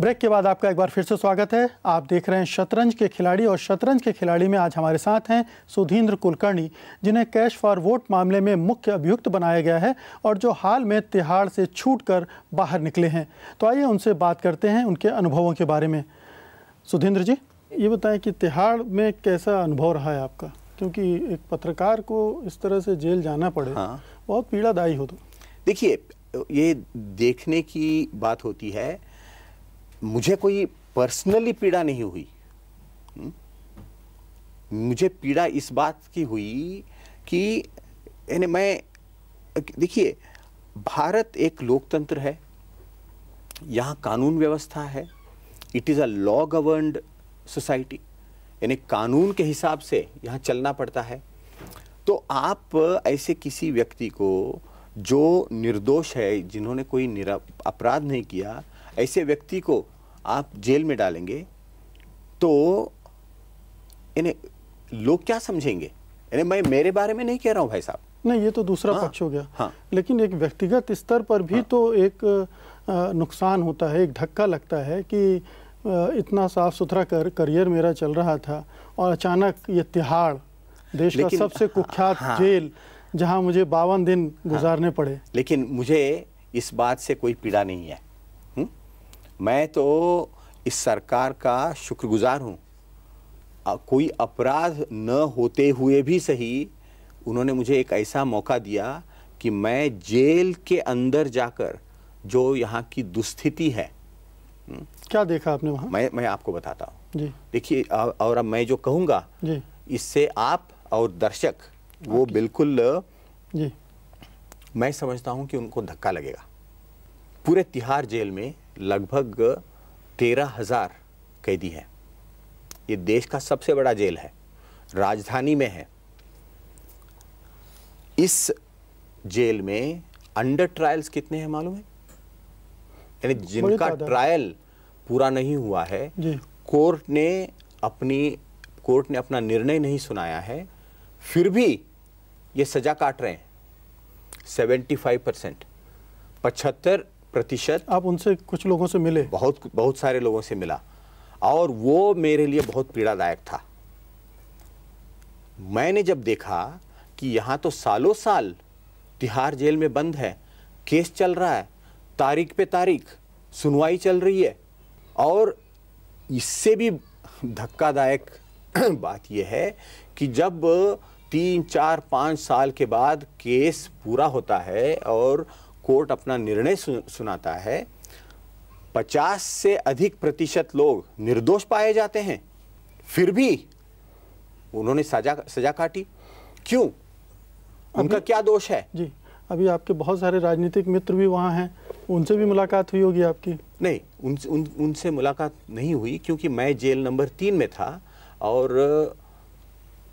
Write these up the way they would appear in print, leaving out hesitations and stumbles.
Break के बाद आपका एक बार फिर से स्वागत है। आप देख रहे हैं शतरंज के खिलाड़ी, और शतरंज के खिलाड़ी में आज हमारे साथ हैं सुधींद्र कुलकर्णी, जिन्हें कैश फॉर वोट मामले में मुख्य अभियुक्त बनाया गया है और जो हाल में तिहाड़ से छूटकर बाहर निकले हैं। तो आइए उनसे बात करते हैं उनके अनुभवों के बारे में। सुधींद्र जी, ये बताएं कि तिहाड़ में कैसा अनुभव रहा है आपका, क्योंकि एक पत्रकार को इस तरह से जेल जाना पड़े, बहुत पीड़ादायी हो। तो देखिए, ये देखने की बात होती है, मुझे कोई पर्सनली पीड़ा नहीं हुई। मुझे पीड़ा इस बात की हुई कि देखिए, भारत एक लोकतंत्र है, यहाँ कानून व्यवस्था है, it is a law governed society, यानी कानून के हिसाब से यहाँ चलना पड़ता है। तो आप ऐसे किसी व्यक्ति को जो निर्दोष है, जिन्होंने कोई अपराध नहीं किया, ऐसे व्यक्ति को आप जेल में डालेंगे तो इन्हें लोग क्या समझेंगे? मैं मेरे बारे में नहीं कह रहा हूँ भाई साहब, नहीं, ये तो दूसरा पक्ष हो गया। लेकिन एक व्यक्तिगत स्तर पर भी तो एक नुकसान होता है, एक धक्का लगता है कि इतना साफ सुथरा करियर मेरा चल रहा था और अचानक ये तिहाड़, देश का सबसे कुख्यात जेल, जहां मुझे 52 दिन गुजारने पड़े। लेकिन मुझे इस बात से कोई पीड़ा नहीं है। मैं तो इस सरकार का शुक्रगुजार हूँ। कोई अपराध न होते हुए भी सही, उन्होंने मुझे एक ऐसा मौका दिया कि मैं जेल के अंदर जाकर जो यहाँ की दुस्थिति है, क्या देखा आपने वहाँ? मैं आपको बताता हूँ जी। देखिए, और अब मैं जो कहूँगा इससे आप और दर्शक वो बिल्कुल जी, मैं समझता हूँ कि उनको धक्का लगेगा। पूरे तिहाड़ जेल में लगभग 13,000 कैदी हैं। ये देश का सबसे बड़ा जेल है, राजधानी में है। इस जेल में अंडर ट्रायल्स कितने हैं मालूम है? यानी जिनका ट्रायल पूरा नहीं हुआ है, कोर्ट ने अपना निर्णय नहीं सुनाया है, फिर भी ये सजा काट रहे हैं। 75%, 75%। आप उनसे कुछ लोगों से मिले? बहुत सारे लोगों से मिला, और वो मेरे लिए बहुत पीड़ादायक था। मैंने जब देखा कि यहाँ तो सालों साल तिहाड़ जेल में बंद है, केस चल रहा है, तारीख पे तारीख सुनवाई चल रही है, और इससे भी धक्कादायक बात यह है कि जब 3, 4, 5 साल के बाद केस पूरा होता है और कोर्ट अपना निर्णय सुनाता है, 50 से अधिक प्रतिशत लोग निर्दोष पाए जाते हैं, फिर भी उन्होंने सजा काटी। क्यों? उनका क्या दोष है? जी, अभी आपके बहुत सारे राजनीतिक मित्र भी वहाँ हैं, उनसे भी मुलाकात हुई होगी आपकी? नहीं, उनसे मुलाकात नहीं हुई, क्योंकि मैं जेल नंबर 3 में था और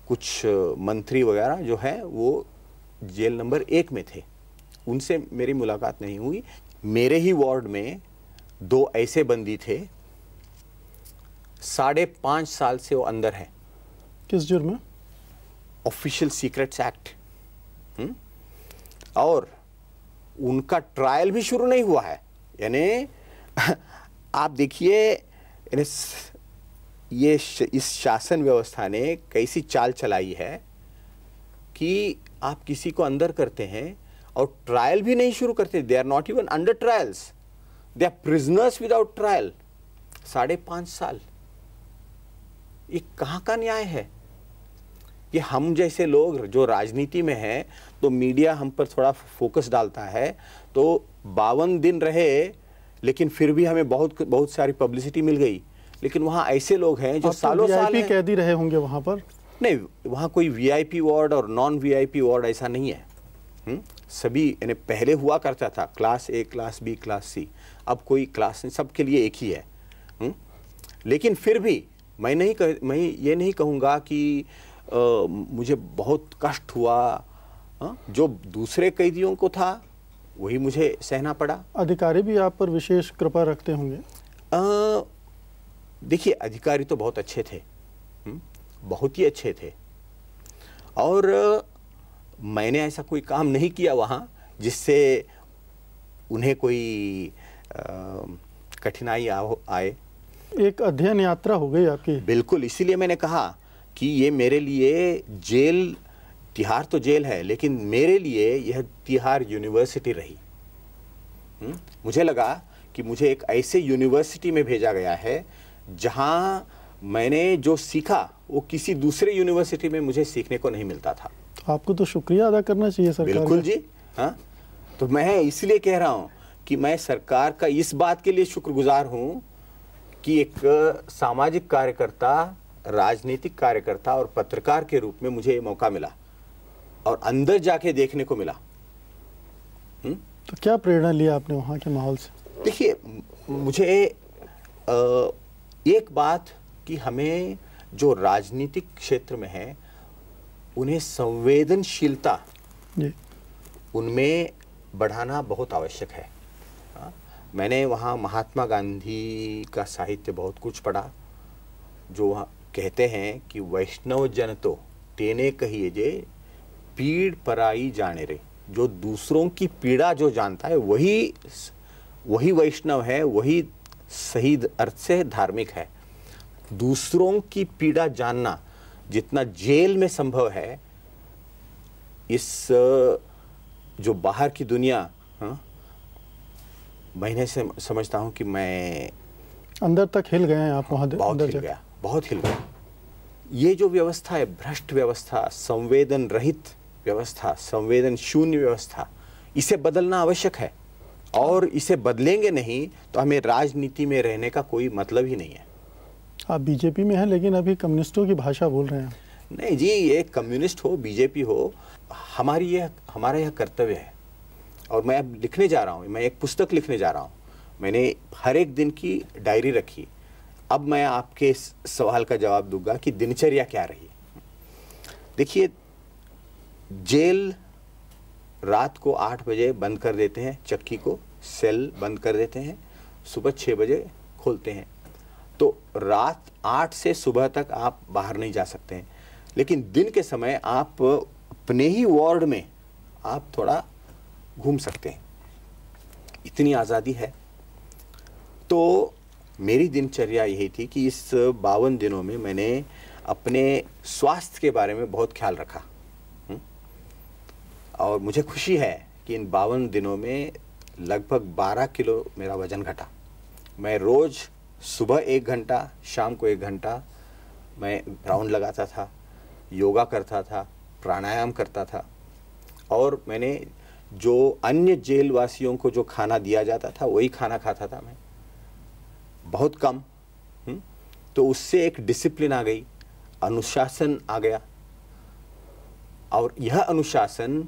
कुछ मंत्री वगैरह जो हैं वो जेल नंबर 1 में थे, उनसे मेरी मुलाकात नहीं हुई। मेरे ही वार्ड में 2 ऐसे बंदी थे, 5.5 साल से वो अंदर हैं। किस जुर्म में? Official secrets act. और उनका ट्रायल भी शुरू नहीं हुआ है। यानी आप देखिए, इस शासन व्यवस्था ने कैसी चाल चलाई है कि आप किसी को अंदर करते हैं और ट्रायल भी नहीं शुरू करते। They are not even under trials, they are prisoners without trial. 5.5 साल, ये कहाँ का न्याय है? ये हम जैसे लोग जो राजनीति में हैं, तो मीडिया हम पर थोड़ा फोकस डालता है, तो 52 दिन रहे, लेकिन फिर भी हमें बहुत सारी पब्लिसिटी मिल गई। लेकिन वहाँ ऐसे लोग हैं जो सालों साल VIP कैदी रहे होंगे वहाँ पर? नहीं, वहाँ कोई VIP वार्ड और नॉन VIP वार्ड ऐसा नहीं है। सभी, यानी पहले हुआ करता था class A, class B, class C, अब कोई क्लास नहीं, सबके लिए एक ही है। लेकिन फिर भी मैं ये नहीं कहूँगा कि मुझे बहुत कष्ट हुआ। जो दूसरे कैदियों को था वही मुझे सहना पड़ा। अधिकारी भी आप पर विशेष कृपा रखते होंगे? देखिए, अधिकारी तो बहुत अच्छे थे, बहुत ही अच्छे थे, और मैंने ऐसा कोई काम नहीं किया वहाँ जिससे उन्हें कोई कठिनाई आए। एक अध्ययन यात्रा हो गई आपकी। बिल्कुल, इसीलिए मैंने कहा कि ये मेरे लिए जेल, तिहाड़ तो जेल है, लेकिन मेरे लिए यह तिहाड़ यूनिवर्सिटी रही। मुझे लगा कि मुझे एक ऐसे यूनिवर्सिटी में भेजा गया है जहां मैंने जो सीखा वो किसी दूसरे यूनिवर्सिटी में मुझे सीखने को नहीं मिलता था। तो आपको तो शुक्रिया अदा करना चाहिए सरकार का। बिल्कुल जी, हाँ। तो मैं इसलिए कह रहा हूं कि मैं सरकार का इस बात के लिए शुक्रगुजार हूं कि एक सामाजिक कार्यकर्ता, राजनीतिक कार्यकर्ता और पत्रकार के रूप में मुझे ये मौका मिला और अंदर जाके देखने को मिला। तो क्या प्रेरणा लिया आपने वहाँ के माहौल से? देखिए, मुझे एक बात कि हमें जो राजनीतिक क्षेत्र में है उन्हें संवेदनशीलता उनमें बढ़ाना बहुत आवश्यक है। मैंने वहाँ महात्मा गांधी का साहित्य बहुत कुछ पढ़ा, जो कहते हैं कि वैष्णव जन तो तेने कहिए जे पीड़ पराई जाने रे। जो दूसरों की पीड़ा जो जानता है वही वैष्णव है, वही सही अर्थ से धार्मिक है। दूसरों की पीड़ा जानना जितना जेल में संभव है, इस जो बाहर की दुनिया, महीने से समझता हूं कि मैं अंदर तक हिल गए हैं आप वहाँ। बहुत हिल गया, बहुत हिल गया। ये जो व्यवस्था है, भ्रष्ट व्यवस्था, संवेदन रहित व्यवस्था, संवेदन शून्य व्यवस्था, इसे बदलना आवश्यक है। और इसे बदलेंगे नहीं तो हमें राजनीति में रहने का कोई मतलब ही नहीं है। आप बीजेपी में हैं लेकिन अभी कम्युनिस्टों की भाषा बोल रहे हैं। नहीं जी, ये कम्युनिस्ट हो, बीजेपी हो, हमारा यह कर्तव्य है। और मैं अब लिखने जा रहा हूँ, मैं एक पुस्तक लिखने जा रहा हूँ। मैंने हर एक दिन की डायरी रखी। अब मैं आपके सवाल का जवाब दूंगा कि दिनचर्या क्या रही। देखिए, जेल रात को 8 बजे बंद कर देते हैं, चक्की को, सेल बंद कर देते हैं, सुबह 6 बजे खोलते हैं। तो रात 8 से सुबह तक आप बाहर नहीं जा सकते हैं, लेकिन दिन के समय आप अपने ही वार्ड में आप थोड़ा घूम सकते हैं। इतनी आज़ादी है। तो मेरी दिनचर्या यही थी कि इस 52 दिनों में मैंने अपने स्वास्थ्य के बारे में बहुत ख्याल रखा। और मुझे खुशी है कि इन 52 दिनों में लगभग 12 किलो मेरा वजन घटा। मैं रोज़ सुबह 1 घंटा, शाम को 1 घंटा मैं राउंड लगाता था, योगा करता था, प्राणायाम करता था। और मैंने जो अन्य जेलवासियों को जो खाना दिया जाता था वही खाना खाता था मैं, बहुत कम। तो उससे एक डिसिप्लिन आ गई, अनुशासन आ गया। और यह अनुशासन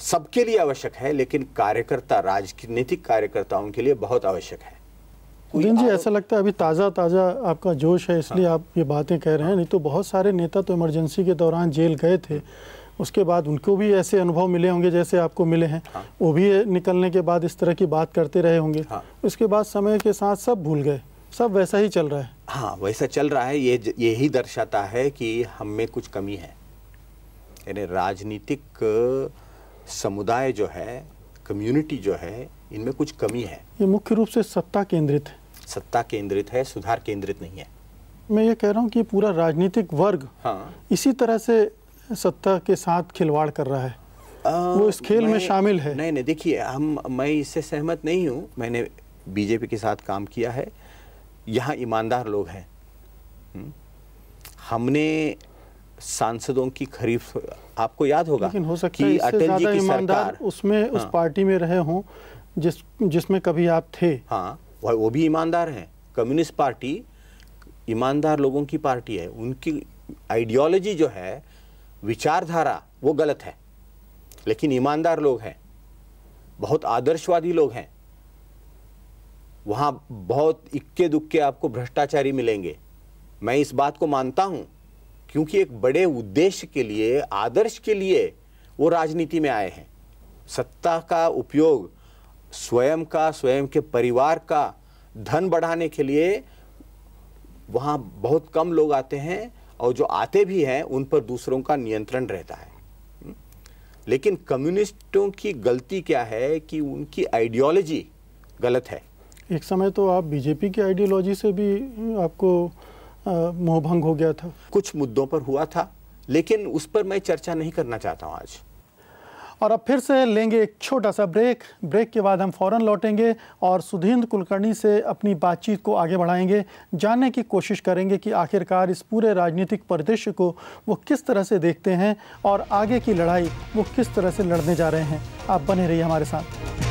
सबके लिए आवश्यक है, लेकिन कार्यकर्ता, राजनीतिक कार्यकर्ताओं के लिए बहुत आवश्यक है। उदयन जी, ऐसा लगता है अभी ताज़ा आपका जोश है, इसलिए आप ये बातें कह रहे हैं। नहीं तो बहुत सारे नेता तो इमरजेंसी के दौरान जेल गए थे, उसके बाद उनको भी ऐसे अनुभव मिले होंगे जैसे आपको मिले हैं। वो भी निकलने के बाद इस तरह की बात करते रहे होंगे। उसके बाद समय के साथ सब भूल गए, सब वैसा ही चल रहा है। हाँ, वैसा चल रहा है। यही दर्शाता है कि हम में कुछ कमी है। यानी राजनीतिक समुदाय जो है, कम्युनिटी जो है, इनमें कुछ कमी है। ये मुख्य रूप से सत्ता केंद्रित है। सत्ता केंद्रित है, सुधार केंद्रित नहीं है। मैं ये कह रहा हूँ कि पूरा राजनीतिक वर्ग इसी तरह से सत्ता के साथ खिलवाड़ कर रहा है, वो इस खेल में शामिल है। नहीं, देखिए, मैं इससे सहमत नहीं हूँ। मैंने बीजेपी के साथ काम किया है। यहाँ ईमानदार लोग हैं। हमने सांसदों की खरीद, आपको याद होगा, लेकिन हो सकता है इससे ज़्यादा ईमानदार उसमें उस पार्टी में रहे हों जिसमें कभी आप थे। हाँ, वो भी ईमानदार हैं। कम्युनिस्ट पार्टी ईमानदार लोगों की पार्टी है। उनकी आइडियोलॉजी जो है, विचारधारा, वो गलत है, लेकिन ईमानदार लोग हैं, बहुत आदर्शवादी लोग हैं। वहाँ बहुत इक्के दुक्के आपको भ्रष्टाचारी मिलेंगे। मैं इस बात को मानता हूँ, क्योंकि एक बड़े उद्देश्य के लिए, आदर्श के लिए वो राजनीति में आए हैं। सत्ता का उपयोग स्वयं के परिवार का धन बढ़ाने के लिए वहाँ बहुत कम लोग आते हैं, और जो आते भी हैं उन पर दूसरों का नियंत्रण रहता है। लेकिन कम्युनिस्टों की गलती क्या है कि उनकी आइडियोलॉजी गलत है। एक समय तो आप बीजेपी की आइडियोलॉजी से भी आपको मोहभंग हो गया था। कुछ मुद्दों पर हुआ था, लेकिन उस पर मैं चर्चा नहीं करना चाहता हूं आज। और अब फिर से लेंगे एक छोटा सा ब्रेक। ब्रेक के बाद हम फौरन लौटेंगे और सुधींद्र कुलकर्णी से अपनी बातचीत को आगे बढ़ाएंगे, जानने की कोशिश करेंगे कि आखिरकार इस पूरे राजनीतिक परिदृश्य को वो किस तरह से देखते हैं और आगे की लड़ाई वो किस तरह से लड़ने जा रहे हैं। आप बने रहिए हमारे साथ।